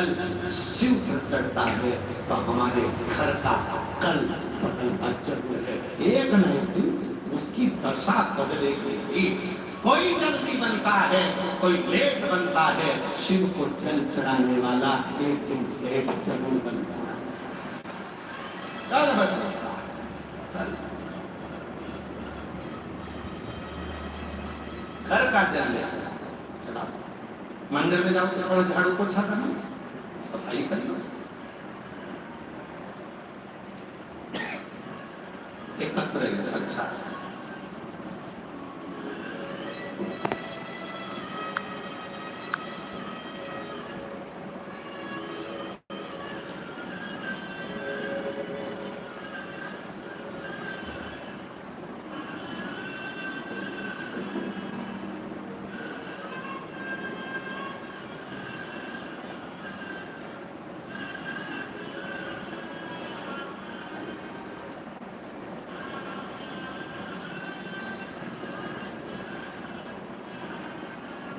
जल शिव पर चढ़ता है तो हमारे घर का कल बदलता जरूर है। एक न एक दिन उसकी दशा बदलेगी। कोई जल्दी बनता है, कोई लेट बनता है, शिव को जल चढ़ाने वाला एक दिन सेठ जरूर बनता है। कल बदलता है, कल। घर का जल लेकर चढ़ा, मंदिर में जाओ तो थोड़ा झाड़ू पोछा करना, सफाई करना, एकत्र अच्छा।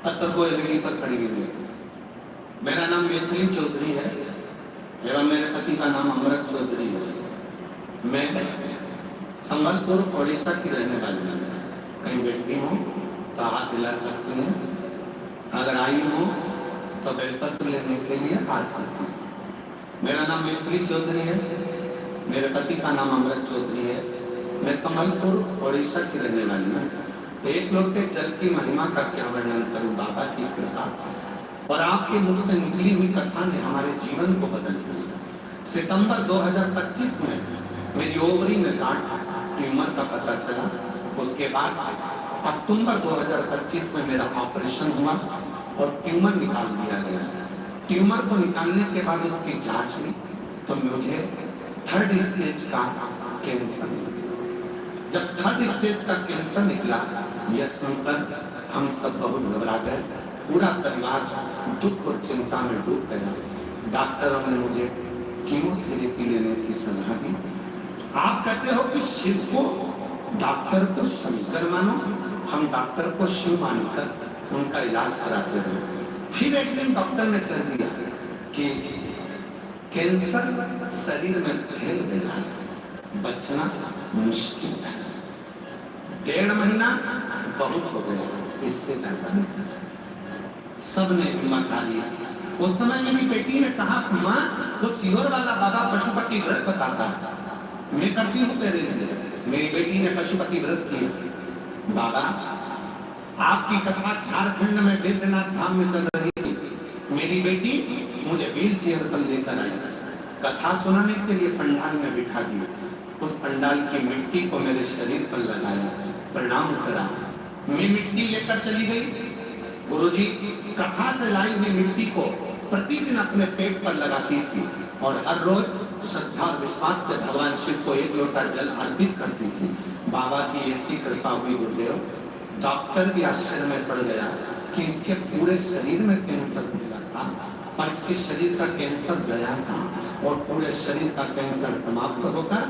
पत्थर को एलईडी पर खड़ी हुई है। मेरा नाम मैथिली चौधरी है एवं मेरे पति का नाम अमृत चौधरी है। मैं संबलपुर ओडिशा की रहने वाली हूँ। कहीं बैठी हूँ तो हाथ हिला सकती हैं, अगर आई हूँ तो बेलपत्र लेने के लिए आ सकती हैं। मेरा नाम मैथिली चौधरी है, मेरे पति का नाम अमृत चौधरी है। मैं संबलपुर ओडिशा की रहने वाली हूँ। एक लोटे जल की महिमा का क्या वर्णन करूं, बाबा की कृपा और आपके मुख से निकली हुई कथा ने हमारे जीवन को बदल दिया। सितंबर 2025 में मेरी ओवरी में गांठ ट्यूमर का पता चला। उसके बाद अक्टूबर 2025 में मेरा ऑपरेशन हुआ और ट्यूमर निकाल दिया गया। ट्यूमर को निकालने के बाद उसकी जांच हुई तो मुझे 3rd स्टेज का कैंसर। जब 3rd स्टेज का कैंसर निकला, यह सुनकर हम सब बहुत घबरा गए। पूरा परिवार दुख और चिंता में डूब गया। डॉक्टरों ने मुझे कीमोथेरेपी लेने की सलाह दी। आप कहते हो कि शिव को डॉक्टर को शंकर मानो, हम डॉक्टर को शिव मानकर उनका इलाज कराते रहे। फिर एक दिन डॉक्टर ने कह दिया कि कैंसर शरीर में फैल गया है, बचना मुश्किल है। 1.5 महीना बहुत हो गया, इससे ज्यादा नहीं। सबने हिम्मत हारी। उस समय मेरी बेटी ने कहा, माँ वो सीहोर वाला बाबा पशुपति व्रत बताता है, मैं करती हूँ तेरे लिए। मेरी बेटी ने पशुपति व्रत किया। बाबा आपकी कथा झारखंड में बैद्यनाथ धाम में चल रही थी। मेरी बेटी मुझे व्हील चेयर पर लेकर आई, कथा सुनाने के लिए पंडाल में बिठा दी। उस पंडाल की मिट्टी को मेरे शरीर पर लगाया, प्रणाम करा। मैं मिट्टी लेकर चली गई। गुरुजी कथा से लाई हुई मिट्टी को प्रतिदिन अपने पेट पर लगाती थी और हर रोज श्रद्धा और विश्वास से भगवान शिव को 1 लोटा जल अर्पित करती थी। बाबा की ऐसी कृपा हुई गुरुदेव, डॉक्टर भी आश्चर्य में पड़ गया कि इसके पूरे शरीर में कैंसर मिला था, पर इसके शरीर का कैंसर गया था और पूरे शरीर का कैंसर समाप्त होकर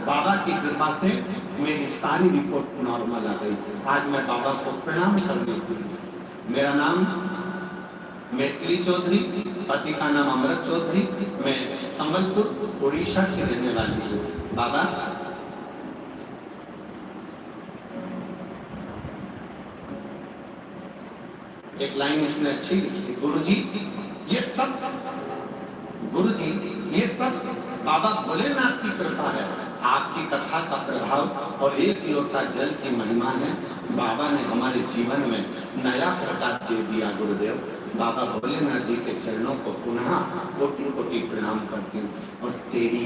बाबा की कृपा से मेरी सारी रिपोर्ट नॉर्मल आ गई। आज मैं बाबा को प्रणाम करने के लिए। मेरा नाम मैथिली चौधरी, पति का नाम अमृत चौधरी। मैं संबलपुर उड़ीसा की रहने वाली हूँ। बाबा एक लाइन इसमें अच्छी लिखी, गुरुजी ये सब बाबा भोलेनाथ की कृपा है, आपकी कथा का प्रभाव और 1 लोटा जल की महिमा है। बाबा ने हमारे जीवन में नया प्रकाश दे दिया। गुरुदेव बाबा भोलेनाथ जी के चरणों को पुनः कोटि कोटि प्रणाम करती हूँ और तेरी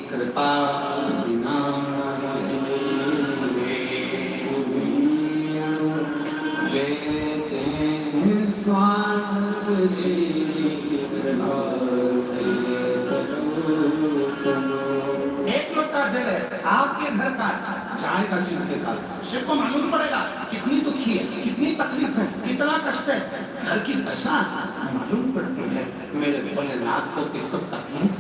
कृपा बिना लेते श्वास एक लोटा जल है आपके घर का, चाय का शिव के पास। शिव को मालूम पड़ेगा कितनी दुखी है, कितनी तकलीफ है, कितना कष्ट है, घर की दशा मालूम पड़ती है। मेरे भोलेनाथ को किसको तकलीफ